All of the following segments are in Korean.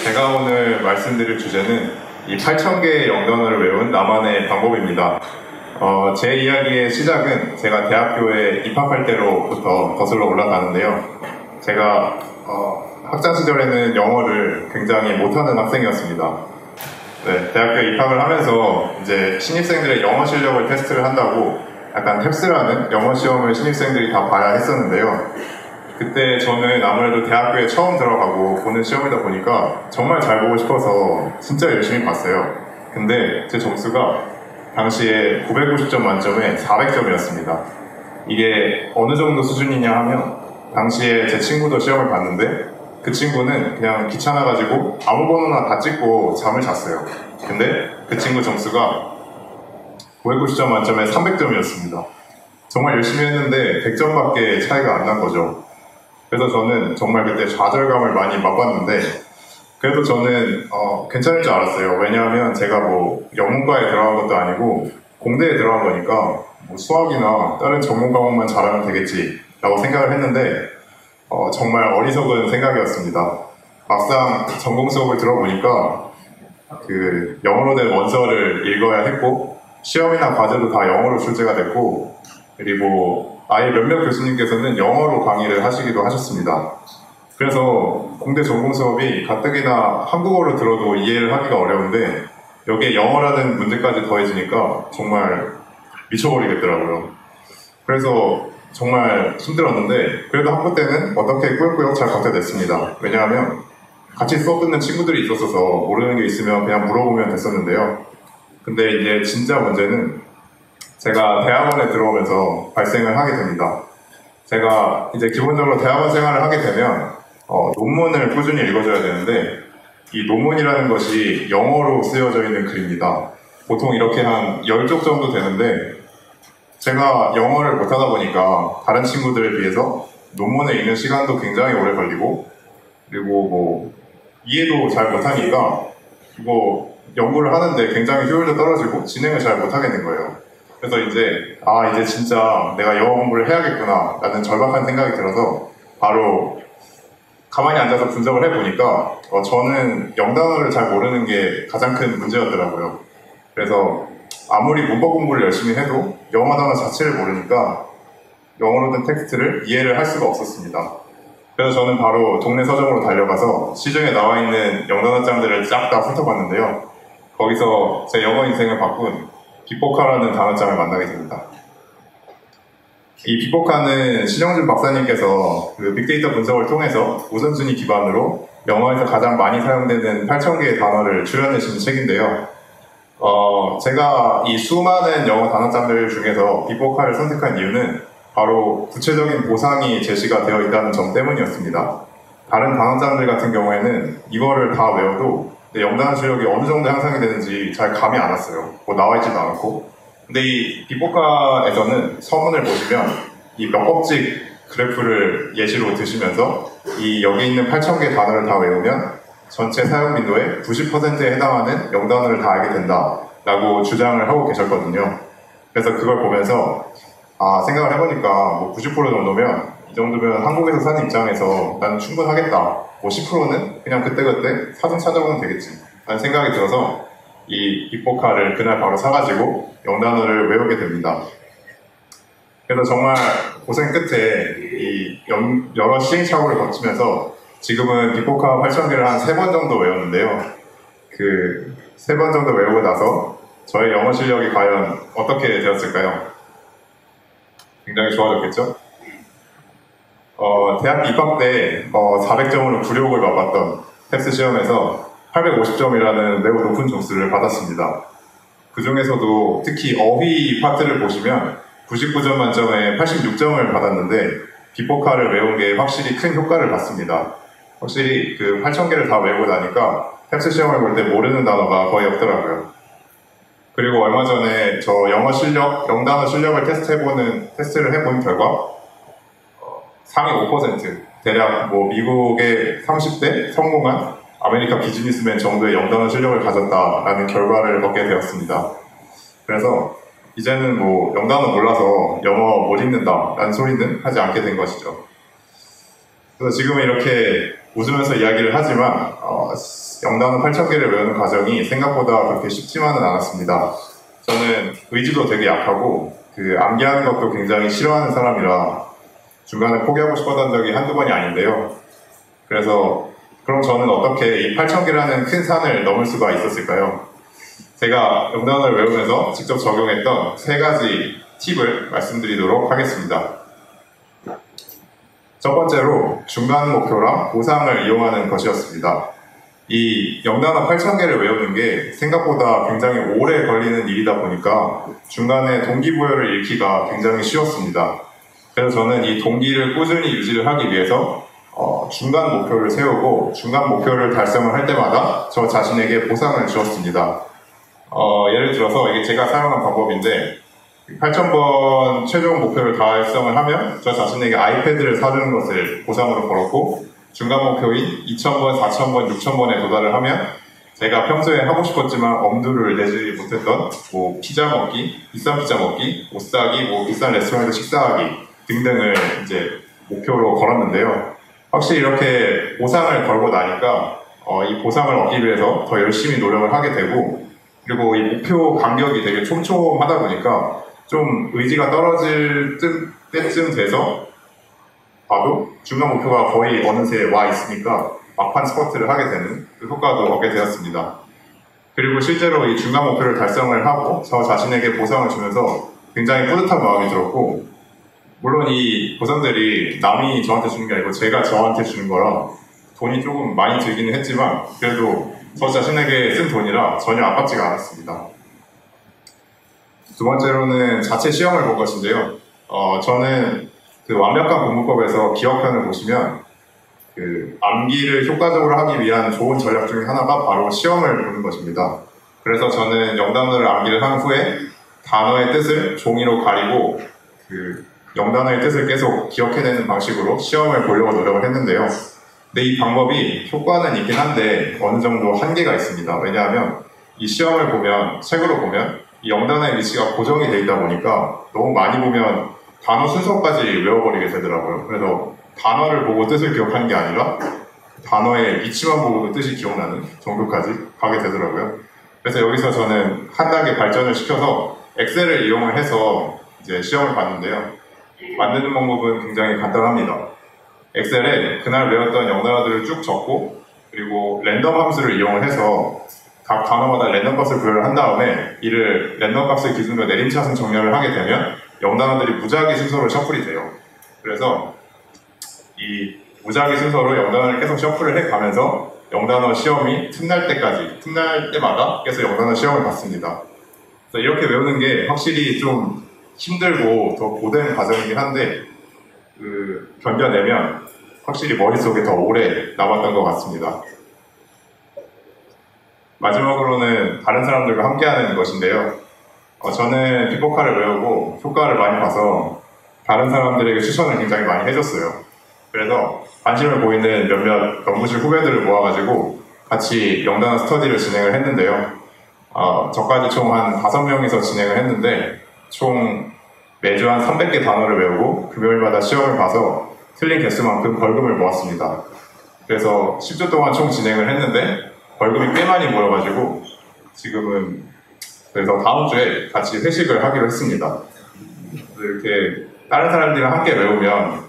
제가 오늘 말씀드릴 주제는 이 8,000개의 영단어를 외운 나만의 방법입니다. 제 이야기의 시작은 제가 대학교에 입학할 때로부터 거슬러 올라가는데요. 제가 학창 시절에는 영어를 굉장히 못하는 학생이었습니다. 네, 대학교에 입학을 하면서 이제 신입생들의 영어 실력을 테스트를 한다고 약간 탭스라는 영어 시험을 신입생들이 다 봐야 했었는데요. 그때 저는 아무래도 대학교에 처음 들어가고 보는 시험이다 보니까 정말 잘 보고 싶어서 진짜 열심히 봤어요. 근데 제 점수가 당시에 950점 만점에 400점이었습니다. 이게 어느 정도 수준이냐 하면 당시에 제 친구도 시험을 봤는데 그 친구는 그냥 귀찮아가지고 아무거나 다 찍고 잠을 잤어요. 근데 그 친구 점수가 990점 만점에 300점이었습니다. 정말 열심히 했는데 100점밖에 차이가 안 난 거죠. 그래서 저는 정말 그때 좌절감을 많이 맛봤는데 그래도 저는 괜찮을 줄 알았어요. 왜냐하면 제가 뭐 영문과에 들어간 것도 아니고 공대에 들어간 거니까 뭐 수학이나 다른 전문 과목만 잘하면 되겠지 라고 생각을 했는데 정말 어리석은 생각이었습니다. 막상 전공 수업을 들어보니까 그 영어로 된 원서를 읽어야 했고 시험이나 과제도 다 영어로 출제가 됐고 그리고 아예 몇몇 교수님께서는 영어로 강의를 하시기도 하셨습니다. 그래서 공대 전공 수업이 가뜩이나 한국어로 들어도 이해를 하기가 어려운데 여기에 영어라는 문제까지 더해지니까 정말 미쳐버리겠더라고요. 그래서 정말 힘들었는데 그래도 학부 때는 어떻게 꾸역꾸역 잘 버텨냈습니다. 왜냐하면 같이 수업 듣는 친구들이 있었어서 모르는 게 있으면 그냥 물어보면 됐었는데요. 근데 이제 진짜 문제는 제가 대학원에 들어오면서 발생을 하게 됩니다. 제가 이제 기본적으로 대학원 생활을 하게 되면 논문을 꾸준히 읽어줘야 되는데 이 논문이라는 것이 영어로 쓰여져 있는 글입니다. 보통 이렇게 한 10쪽 정도 되는데 제가 영어를 못하다 보니까 다른 친구들에 비해서 논문을 읽는 시간도 굉장히 오래 걸리고 그리고 뭐 이해도 잘 못하니까 뭐 연구를 하는데 굉장히 효율도 떨어지고 진행을 잘 못하겠는 거예요. 그래서 이제 이제 진짜 내가 영어 공부를 해야겠구나 라는 절박한 생각이 들어서 바로 가만히 앉아서 분석을 해보니까 저는 영단어를 잘 모르는 게 가장 큰 문제였더라고요. 그래서 아무리 문법 공부를 열심히 해도 영어 단어 자체를 모르니까 영어로 된 텍스트를 이해를 할 수가 없었습니다. 그래서 저는 바로 동네 서점으로 달려가서 시중에 나와 있는 영단어장들을 쫙 다 훑어봤는데요. 거기서 제 영어 인생을 바꾼 비포카라는 단어장을 만나게 됩니다. 이 비포카는 신영준 박사님께서 그 빅데이터 분석을 통해서 우선순위 기반으로 영어에서 가장 많이 사용되는 8,000개의 단어를 추려내신 책인데요. 제가 이 수많은 영어 단어장들 중에서 비포카를 선택한 이유는 바로 구체적인 보상이 제시가 되어 있다는 점 때문이었습니다. 다른 단어장들 같은 경우에는 이거를 다 외워도 영단어 실력이 어느 정도 향상이 되는지 잘 감이 안 왔어요. 뭐 나와 있지도 않고. 근데 이 비포카에서는 서문을 보시면 이 몇 법칙 그래프를 예시로 드시면서 이 여기 있는 8,000개 단어를 다 외우면 전체 사용 빈도의 90%에 해당하는 영단어를 다 알게 된다라고 주장을 하고 계셨거든요. 그래서 그걸 보면서 생각을 해보니까 뭐 90% 정도면 이 정도면 한국에서 사는 입장에서 난 충분하겠다. 뭐 10%는 그냥 그때그때 사전 찾아보면 되겠지 라는 생각이 들어서 이 비포카를 그날 바로 사가지고 영단어를 외우게 됩니다. 그래서 정말 고생 끝에 이 여러 시행착오를 거치면서 지금은 비포카 8,000개를 한 3번 정도 외웠는데요. 그 3번 정도 외우고 나서 저의 영어 실력이 과연 어떻게 되었을까요? 굉장히 좋아졌겠죠? 대학 입학 때 400점으로 굴욕을 맛봤던 탭스 시험에서 850점이라는 매우 높은 점수를 받았습니다. 그 중에서도 특히 어휘 파트를 보시면 99점 만점에 86점을 받았는데 비포카를 외운 게 확실히 큰 효과를 봤습니다. 확실히 그 8,000개를 다 외우고 나니까 탭스 시험을 볼 때 모르는 단어가 거의 없더라고요. 그리고 얼마 전에 저 영어 실력, 영단어 실력을 테스트를 해본 결과 상위 5%, 대략 뭐 미국의 30대 성공한 아메리카 비즈니스맨 정도의 영단어 실력을 가졌다라는 결과를 얻게 되었습니다. 그래서 이제는 뭐 영단어 몰라서 영어 못 읽는다라는 소리는 하지 않게 된 것이죠. 그래서 지금은 이렇게 웃으면서 이야기를 하지만 영단어 8,000개를 외우는 과정이 생각보다 그렇게 쉽지만은 않았습니다. 저는 의지도 되게 약하고 암기하는 것도 굉장히 싫어하는 사람이라 중간에 포기하고 싶었던 적이 한두 번이 아닌데요. 그래서 그럼 저는 어떻게 이 8,000개라는 큰 산을 넘을 수가 있었을까요? 제가 영단어를 외우면서 직접 적용했던 3가지 팁을 말씀드리도록 하겠습니다. 첫 번째로 중간 목표랑 보상을 이용하는 것이었습니다. 이 영단어 8,000개를 외우는 게 생각보다 굉장히 오래 걸리는 일이다 보니까 중간에 동기부여를 잃기가 굉장히 쉬웠습니다. 그래서 저는 이 동기를 꾸준히 유지를 하기 위해서 중간 목표를 세우고 중간 목표를 달성을 할 때마다 저 자신에게 보상을 주었습니다. 예를 들어서 이게 제가 사용한 방법인데 8,000번 최종 목표를 달성을 하면 저 자신에게 아이패드를 사주는 것을 보상으로 걸었고 중간 목표인 2,000번, 4,000번, 6,000번에 도달을 하면 제가 평소에 하고 싶었지만 엄두를 내지 못했던 피자 먹기, 비싼 피자 먹기, 옷 사기, 비싼 레스토랑에서 식사하기 등등을 이제 목표로 걸었는데요. 확실히 이렇게 보상을 걸고 나니까 이 보상을 얻기 위해서 더 열심히 노력을 하게 되고 그리고 이 목표 간격이 되게 촘촘하다 보니까 좀 의지가 떨어질 때쯤 돼서 봐도 중간 목표가 거의 어느새 와 있으니까 막판 스쿼트를 하게 되는 그 효과도 얻게 되었습니다. 그리고 실제로 이 중간 목표를 달성을 하고 저 자신에게 보상을 주면서 굉장히 뿌듯한 마음이 들었고 물론 이 보상들이 남이 저한테 주는 게 아니고 제가 저한테 주는 거라 돈이 조금 많이 들기는 했지만 그래도 저 자신에게 쓴 돈이라 전혀 아깝지가 않았습니다. 두 번째로는 자체 시험을 볼 것인데요. 저는 완벽한 공부법에서 기억편을 보시면 암기를 효과적으로 하기 위한 좋은 전략 중에 하나가 바로 시험을 보는 것입니다. 그래서 저는 영단어를 암기를 한 후에 단어의 뜻을 종이로 가리고 영단어의 뜻을 계속 기억해내는 방식으로 시험을 보려고 노력을 했는데요. 근데 이 방법이 효과는 있긴 한데 어느 정도 한계가 있습니다. 왜냐하면 이 시험을 보면, 책으로 보면 이 영단어의 위치가 고정이 되어 있다 보니까 너무 많이 보면 단어 순서까지 외워버리게 되더라고요. 그래서 단어를 보고 뜻을 기억하는 게 아니라 단어의 위치만 보고도 뜻이 기억나는 정도까지 가게 되더라고요. 그래서 여기서 저는 한 단계 발전을 시켜서 엑셀을 이용을 해서 이제 시험을 봤는데요. 만드는 방법은 굉장히 간단합니다. 엑셀에 그날 외웠던 영단어들을 쭉 적고 그리고 랜덤 함수를 이용을 해서 각 단어마다 랜덤 값을 부여를 한 다음에 이를 랜덤 값을 기준으로 내림차순 정렬을 하게 되면 영단어들이 무작위 순서로 셔플이 돼요. 그래서 이 무작위 순서로 영단어를 계속 셔플을 해가면서 영단어 시험이 틈날 때마다 계속 영단어 시험을 봤습니다. 그래서 이렇게 외우는 게 확실히 좀 힘들고 더 고된 과정이긴 한데 견뎌내면 확실히 머릿속에 더 오래 남았던 것 같습니다. 마지막으로는 다른 사람들과 함께하는 것인데요. 저는 비포카를 외우고 효과를 많이 봐서 다른 사람들에게 추천을 굉장히 많이 해줬어요. 그래서 관심을 보이는 몇몇 연구실 후배들을 모아가지고 같이 영단어 스터디를 진행을 했는데요. 저까지 총 한 5명이서 진행을 했는데 총 매주 한 300개 단어를 외우고 금요일마다 시험을 봐서 틀린 개수만큼 벌금을 모았습니다. 그래서 10주 동안 총 진행을 했는데 벌금이 꽤 많이 모여가지고 지금은 그래서 다음 주에 같이 회식을 하기로 했습니다. 이렇게 다른 사람들이랑 함께 외우면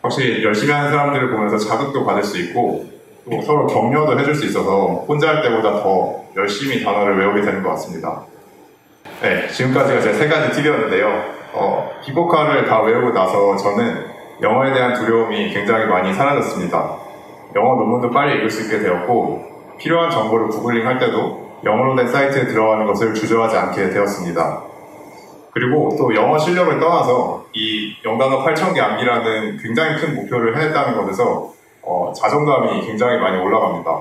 확실히 열심히 하는 사람들을 보면서 자극도 받을 수 있고 또 서로 격려도 해줄 수 있어서 혼자 할 때보다 더 열심히 단어를 외우게 되는 것 같습니다. 네, 지금까지가 제 3가지 팁이었는데요. 비포카를 다 외우고 나서 저는 영어에 대한 두려움이 굉장히 많이 사라졌습니다. 영어 논문도 빨리 읽을 수 있게 되었고 필요한 정보를 구글링 할 때도 영어로 된 사이트에 들어가는 것을 주저하지 않게 되었습니다. 그리고 또 영어 실력을 떠나서 이 영단어 8,000개 암기라는 굉장히 큰 목표를 해냈다는 것에서 자존감이 굉장히 많이 올라갑니다.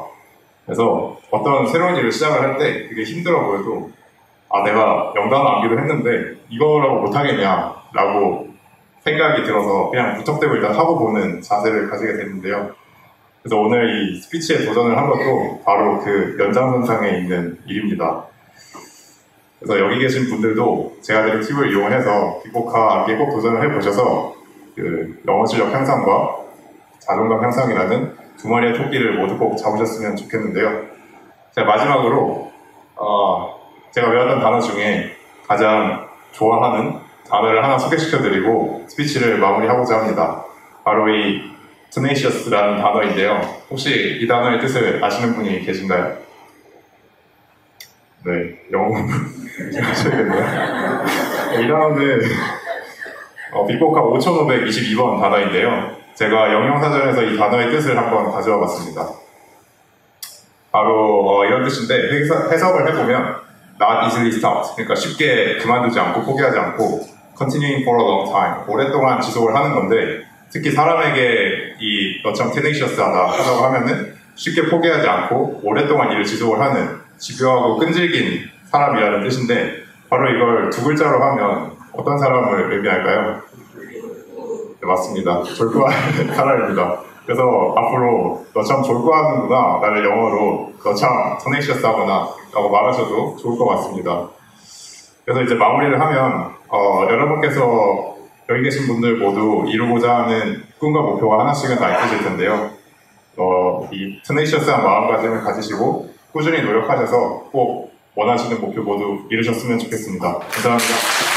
그래서 어떤 새로운 일을 시작을 할 때 그게 힘들어 보여도 내가 영단어 암기도 했는데 이거라고 못하겠냐 라고 생각이 들어서 그냥 무턱대고 일단 하고 보는 자세를 가지게 됐는데요. 그래서 오늘 이 스피치에 도전을 한 것도 바로 그 연장선상에 있는 일입니다. 그래서 여기 계신 분들도 제가 드린 팁을 이용해서 비포카 암기에 꼭 도전을 해보셔서 영어 실력 향상과 자존감 향상이라는 두 마리의 토끼를 모두 꼭 잡으셨으면 좋겠는데요. 제가 마지막으로 제가 외웠던 단어 중에 가장 좋아하는 단어를 하나 소개시켜드리고 스피치를 마무리하고자 합니다. 바로 이 tenacious라는 단어인데요. 혹시 이 단어의 뜻을 아시는 분이 계신가요? 네, 영어 공부 하셔야겠네요. 이 단어는 빅보카 5522번 단어인데요. 제가 영영사전에서 이 단어의 뜻을 한번 가져와 봤습니다. 바로 이런 뜻인데 해석을 해보면 not easily stopped, 그러니까 쉽게 그만두지 않고 포기하지 않고 continuing for a long time, 오랫동안 지속을 하는 건데 특히 사람에게 너처럼 tenacious하다고 하면은 쉽게 포기하지 않고 오랫동안 일을 지속을 하는 집요하고 끈질긴 사람이라는 뜻인데 바로 이걸 두 글자로 하면 어떤 사람을 의미할까요? 네, 맞습니다. 졸부한 사람입니다. 그래서 앞으로 너 참 졸부하는구나, 나를 영어로 너 참 tenacious하구나 라고 말하셔도 좋을 것 같습니다. 그래서 이제 마무리를 하면 여러분께서 여기 계신 분들 모두 이루고자 하는 꿈과 목표가 하나씩은 다 있으실 텐데요. 이 tenacious한 마음가짐을 가지시고 꾸준히 노력하셔서 꼭 원하시는 목표 모두 이루셨으면 좋겠습니다. 감사합니다.